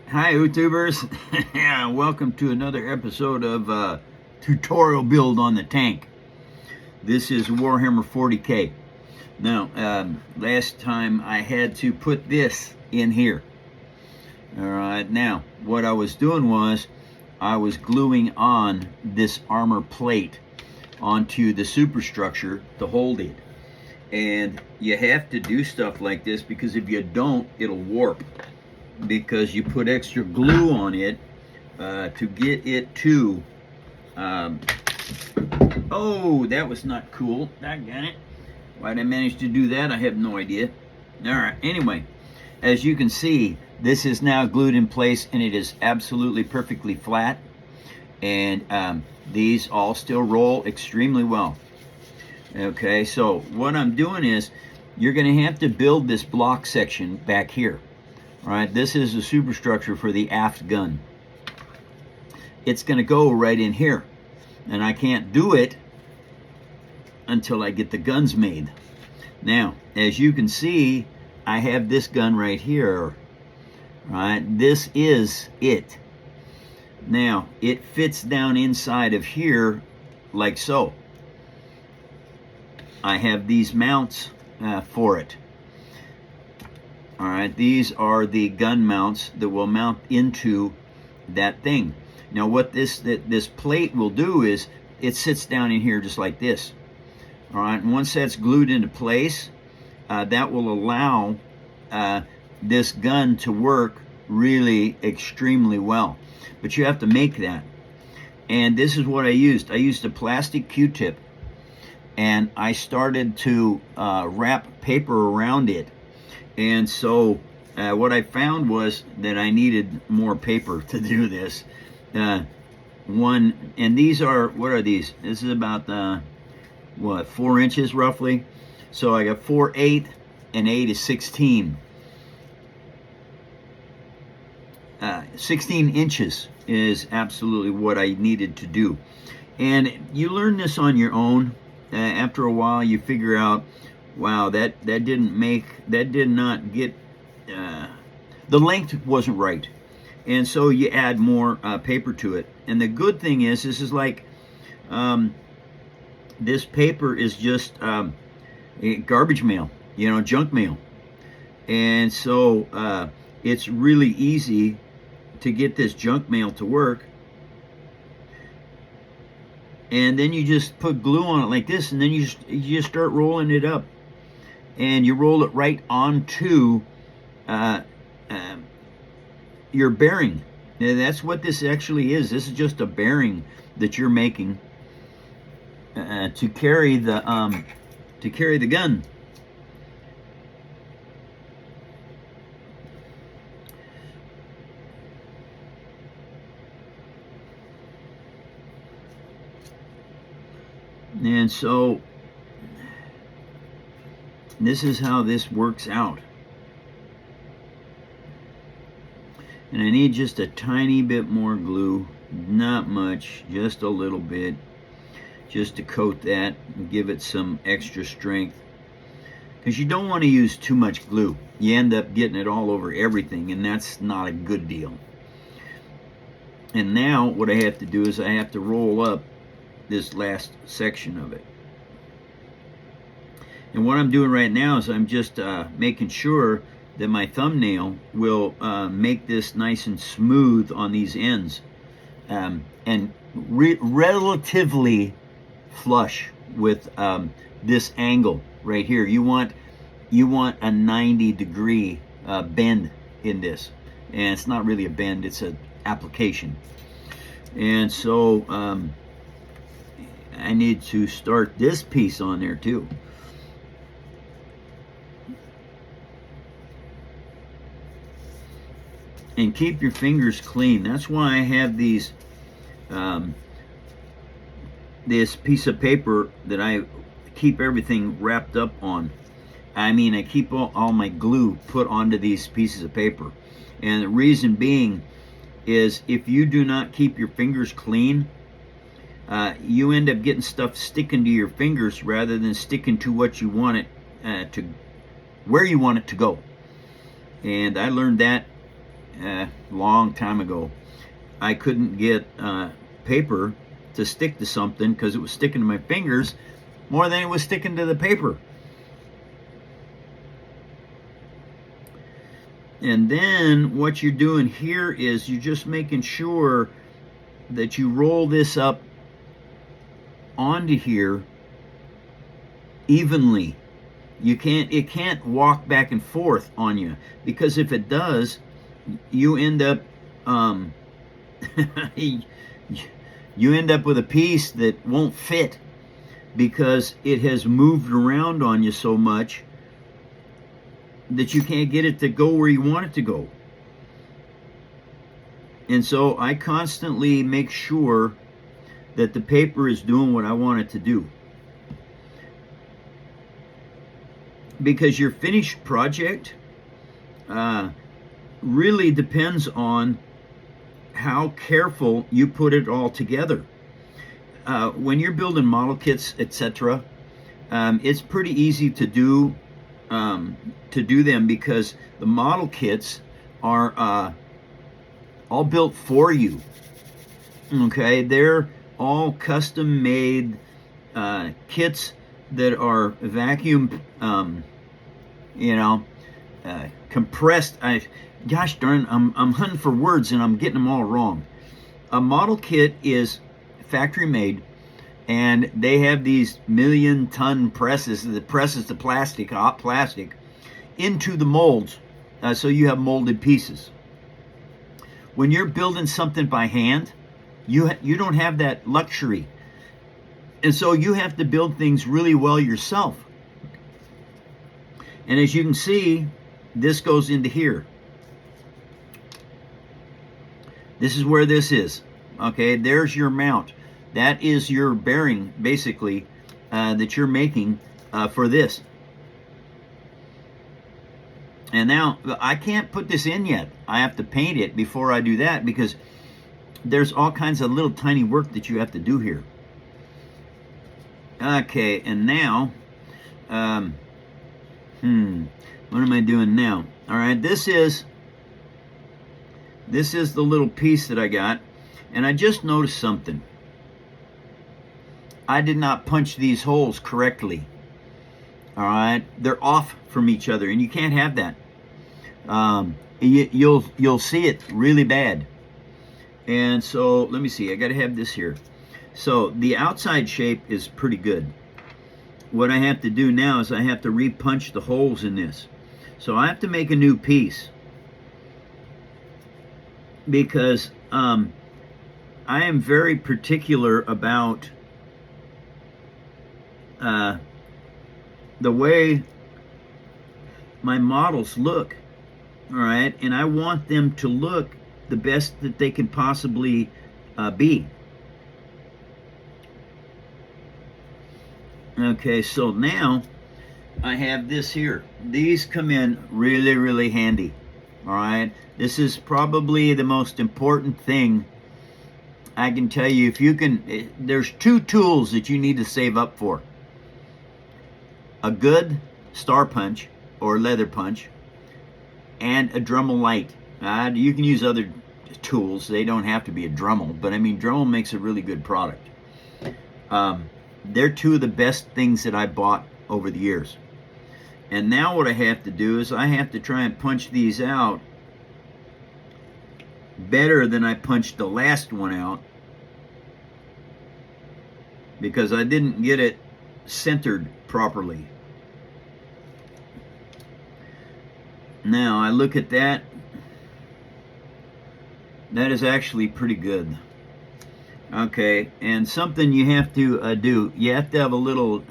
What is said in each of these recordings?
Hi YouTubers. Yeah, welcome to another episode of tutorial build on the tank. This is Warhammer 40k. Now last time I had to put this in here. Alright, now what I was doing was I was gluing on this armor plate onto the superstructure to hold it. And you have to do stuff like this because if you don't, it'll warp, because you put extra glue on it to get it to oh, that was not cool. Doggone it. Why'd I manage to do that? I have no idea. Alright, anyway, as you can see, this is now glued in place and it is absolutely perfectly flat, and these all still roll extremely well. Okay, so what I'm doing is you're going to have to build this block section back here. All right, this is the superstructure for the aft gun. It's going to go right in here, and I can't do it until I get the guns made. Now, as you can see, I have this gun right here. Right, this is it. Now, it fits down inside of here like so. I have these mounts for it. All right, these are the gun mounts that will mount into that thing. Now, what this plate will do is it sits down in here just like this. All right, and once that's glued into place, that will allow this gun to work really extremely well. But you have to make that. And this is what I used. I used a plastic Q-tip, and I started to wrap paper around it. And so what I found was that I needed more paper to do this. And these are, what are these? This is about, 4 inches roughly. So I got 4, 8, and 8 is 16. 16 inches is absolutely what I needed to do. And you learn this on your own. After a while, you figure out, wow, that did not get, the length wasn't right. And so you add more paper to it. And the good thing is, this is like, this paper is just garbage mail, junk mail. And so it's really easy to get this junk mail to work. And then you just put glue on it like this, and then you just start rolling it up, and you roll it right onto your bearing. Now, that's what this actually is. This is just a bearing that you're making to carry the gun. And so this is how this works out. And I need just a tiny bit more glue, not much, just a little bit, just to coat that and give it some extra strength. Because you don't want to use too much glue. You end up getting it all over everything, and that's not a good deal. And now what I have to do is I have to roll up this last section of it. And what I'm doing right now is I'm just making sure that my thumbnail will make this nice and smooth on these ends, and relatively flush with this angle right here. You want a 90-degree bend in this, and it's not really a bend, it's an application. And so I need to start this piece on there too. And keep your fingers clean. That's why I have these, this piece of paper that I keep everything wrapped up on. I mean, I keep all my glue put onto these pieces of paper. And the reason being is if you do not keep your fingers clean, you end up getting stuff sticking to your fingers rather than sticking to what you want it to, where you want it to go. And I learned that long time ago. I couldn't get paper to stick to something because it was sticking to my fingers more than it was sticking to the paper. And then what you're doing here is you're just making sure that you roll this up onto here evenly. It can't walk back and forth on you, because if it does, you end up you end up with a piece that won't fit because it has moved around on you so much that you can't get it to go where you want it to go. And so I constantly make sure that the paper is doing what I want it to do. Because your finished project really depends on how careful you put it all together. When you're building model kits, etc., it's pretty easy to do them because the model kits are all built for you. Okay, they're all custom made kits that are vacuum, compressed. Gosh darn, I'm hunting for words and I'm getting them all wrong. A model kit is factory made, and they have these 1,000,000-ton presses that presses the hot plastic, into the molds, so you have molded pieces. When you're building something by hand, you don't have that luxury, and so you have to build things really well yourself. And as you can see, this goes into here. This is where this is. Okay, there's your mount. That is your bearing, basically, that you're making for this. And now, I can't put this in yet. I have to paint it before I do that, because there's all kinds of little tiny work that you have to do here. Okay, and now, what am I doing now? All right, this is the little piece that I got, and I just noticed something. I did not punch these holes correctly. All right, they're off from each other, and you can't have that. You'll see it really bad. And so let me see. I got to have this here. So the outside shape is pretty good. What I have to do now is I have to repunch the holes in this. So I have to make a new piece, because I am very particular about the way my models look, all right, and I want them to look the best that they can possibly be. Okay, so now I have this here. These come in really, really handy. All right, this is probably the most important thing I can tell you. If you can, there's two tools that you need to save up for: a good star punch or leather punch, and a Dremel light. You can use other tools; they don't have to be a Dremel, but I mean, Dremel makes a really good product. They're two of the best things that I bought over the years. And now what I have to do is I have to try and punch these out better than I punched the last one out, because I didn't get it centered properly. Now I look at that. That is actually pretty good. Okay, and something you have to do, you have to have a little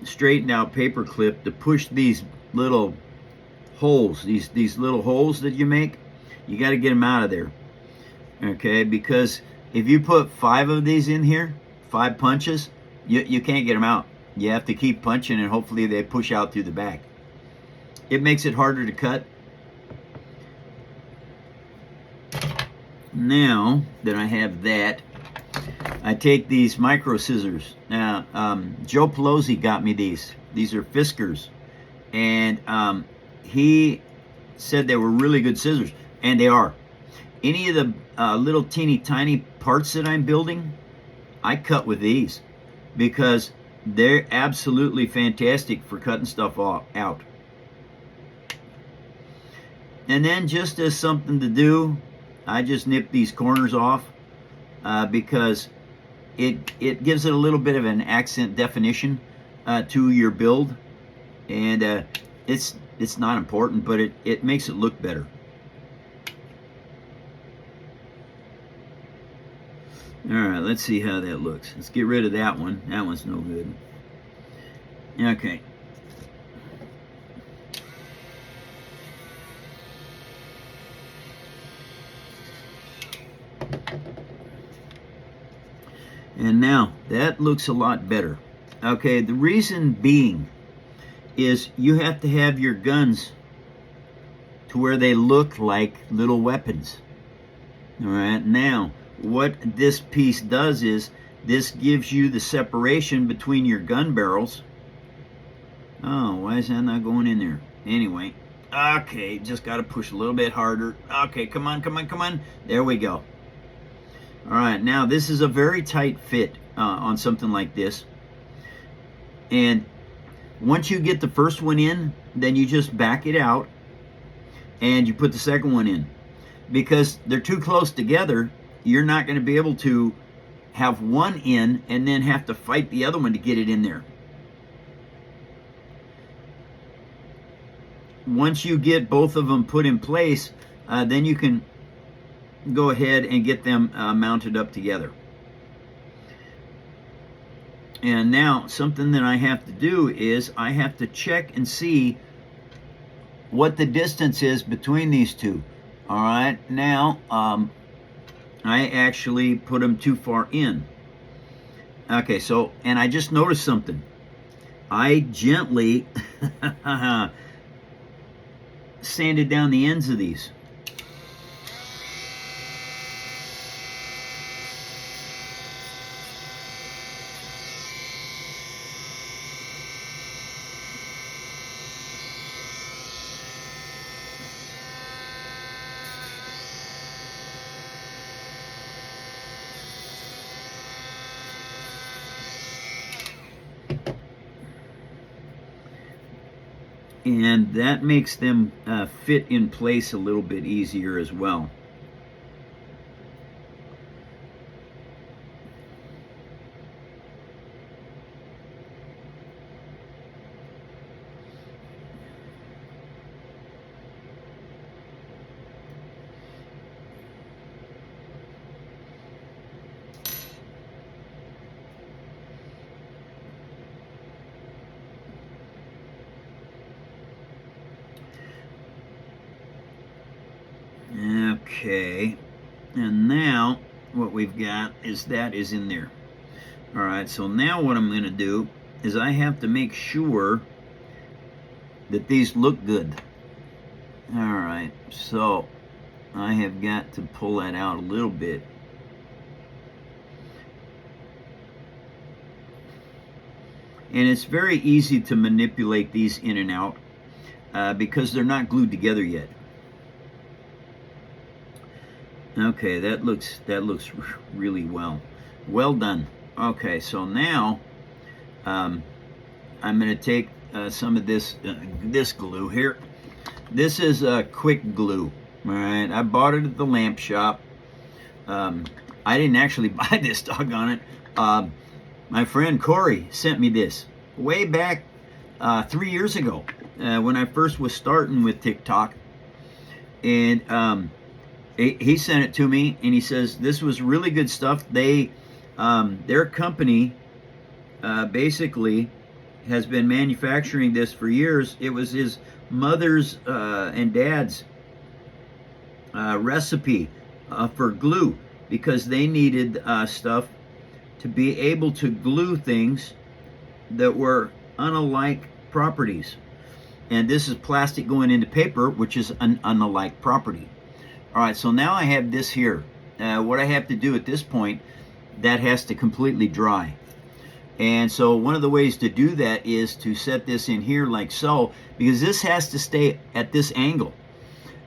straightened out paper clip to push these little holes, these little holes that you make. You got to get them out of there. Okay, because if you put 5 of these in here, 5 punches, you can't get them out. You have to keep punching, and hopefully they push out through the back. It makes it harder to cut. Now that I have that, I take these micro scissors. Now, Joe Pelosi got me these. These are Fiskars, and he said they were really good scissors, and they are. Any of the little teeny tiny parts that I'm building, I cut with these because they're absolutely fantastic for cutting stuff out. And then just as something to do, I just nip these corners off because it gives it a little bit of an accent definition to your build, and it's not important, but it makes it look better. All right, let's see how that looks. Let's get rid of that one. That one's no good. Okay. And now that looks a lot better. Okay, the reason being is you have to have your guns to where they look like little weapons. All right, now what this piece does is this gives you the separation between your gun barrels. Oh, why is that not going in there? Anyway, okay, just got to push a little bit harder. Okay, come on, come on, come on. There we go. All right, now this is a very tight fit on something like this. And once you get the first one in, then you just back it out and you put the second one in. Because they're too close together, you're not going to be able to have one in and then have to fight the other one to get it in there. Once you get both of them put in place, then you can go ahead and get them mounted up together. And now something that I have to do is I have to check and see what the distance is between these two. All right, now I actually put them too far in. Okay, so, and I just noticed something. I gently sanded down the ends of these. And that makes them fit in place a little bit easier as well. Okay, and now what we've got is that is in there. All right, so now what I'm going to do is I have to make sure that these look good. All right, so I have got to pull that out a little bit. And it's very easy to manipulate these in and out because they're not glued together yet. Okay, that looks really well done. Okay, so now I'm going to take some of this glue here. This is quick glue. All right, I bought it at the lamp shop. I didn't actually buy this, doggone it. My friend Corey sent me this way back 3 years ago when I first was starting with TikTok, and he sent it to me, and he says this was really good stuff. They, their company, basically has been manufacturing this for years. It was his mother's and dad's recipe for glue because they needed stuff to be able to glue things that were unalike properties. And this is plastic going into paper, which is an unalike property. All right, so now I have this here. What I have to do at this point, that has to completely dry. And so one of the ways to do that is to set this in here like so, because this has to stay at this angle.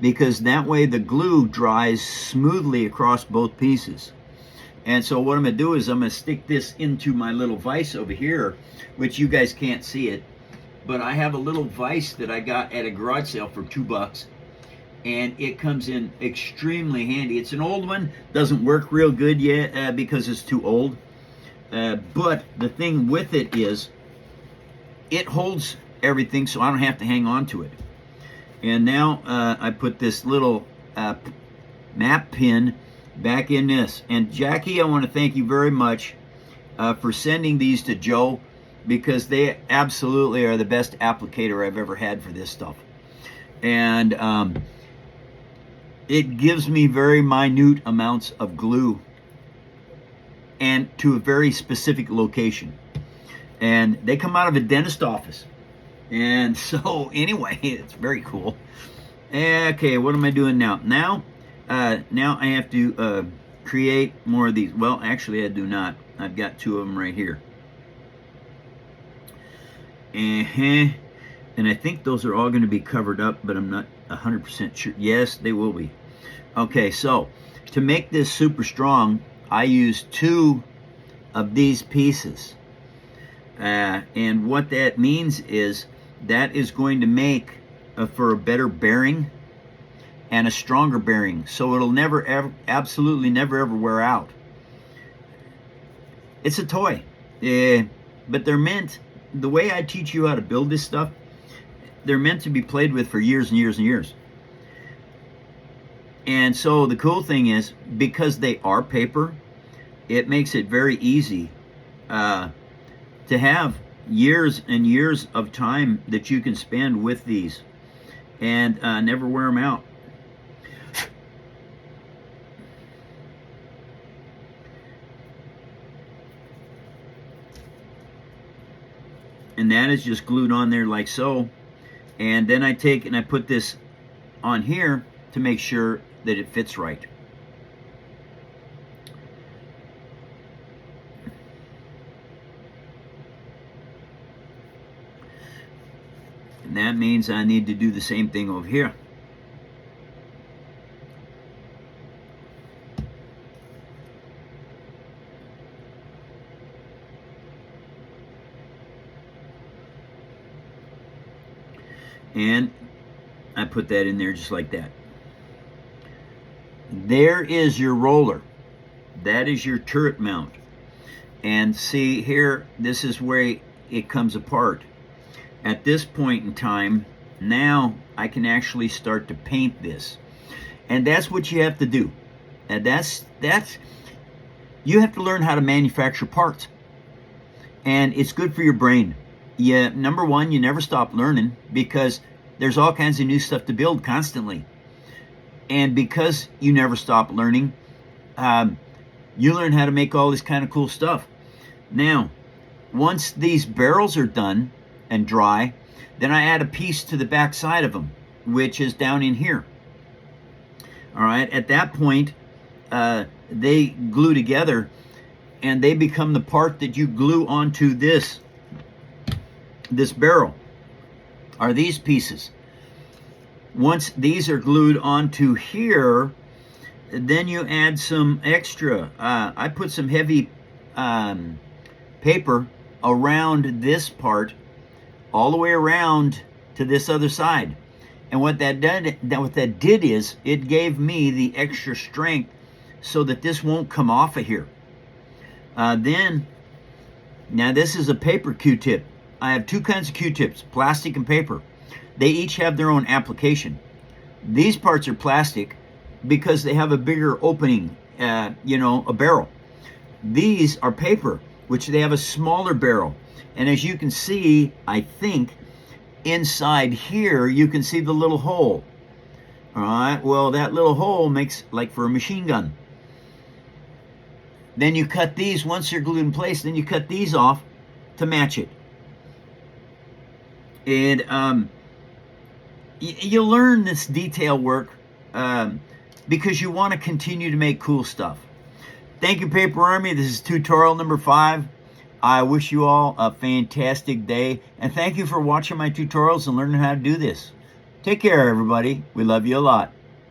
because that way the glue dries smoothly across both pieces. And so what I'm going to do is I'm going to stick this into my little vise over here, which you guys can't see it, but I have a little vise that I got at a garage sale for $2, and it comes in extremely handy. It's an old one, doesn't work real good yet because it's too old, but the thing with it is it holds everything, so I don't have to hang on to it. And now I put this little map pin back in this. And Jackie, I want to thank you very much for sending these to Joe, because they absolutely are the best applicator I've ever had for this stuff. And it gives me very minute amounts of glue, and to a very specific location. And they come out of a dentist office. And so anyway, it's very cool. Okay, what am I doing now? Now I have to create more of these. Well, actually I do not. I've got 2 of them right here. And I think those are all going to be covered up, but I'm not 100% sure. Yes, they will be. Okay, so to make this super strong, I use 2 of these pieces. And what that means is that is going to make for a better bearing and a stronger bearing, so it'll never ever, absolutely never ever wear out. It's a toy, but they're meant, the way I teach you how to build this stuff, they're meant to be played with for years and years and years. And so the cool thing is, because they are paper, it makes it very easy to have years and years of time that you can spend with these and never wear them out. And that is just glued on there like so. And then I take and I put this on here to make sure that it fits right. And that means I need to do the same thing over here. And I put that in there just like that. There is your roller. That is your turret mount. And see here, this is where it comes apart. At this point in time, now I can actually start to paint this. And that's what you have to do. And that's you have to learn how to manufacture parts. And it's good for your brain. Number one, you never stop learning, because there's all kinds of new stuff to build constantly. And because you never stop learning, you learn how to make all this kind of cool stuff. Now, once these barrels are done and dry, then I add a piece to the back side of them, which is down in here. All right, at that point, they glue together, and they become the part that you glue onto this barrel, are these pieces. Once these are glued onto here, then you add some extra. I put some heavy paper around this part, all the way around to this other side. And what that did is it gave me the extra strength so that this won't come off of here. Now this is a paper Q-tip. I have 2 kinds of Q-tips, plastic and paper. They each have their own application. These parts are plastic because they have a bigger opening, a barrel. These are paper, which they have a smaller barrel. And as you can see, I think, inside here, you can see the little hole. All right, well, that little hole makes like for a machine gun. Then you cut these, once they're glued in place, then you cut these off to match it. And you learn this detail work because you want to continue to make cool stuff. Thank you, Paper Army. This is tutorial number 5. I wish you all a fantastic day, and thank you for watching my tutorials and learning how to do this. Take care, everybody. We love you a lot.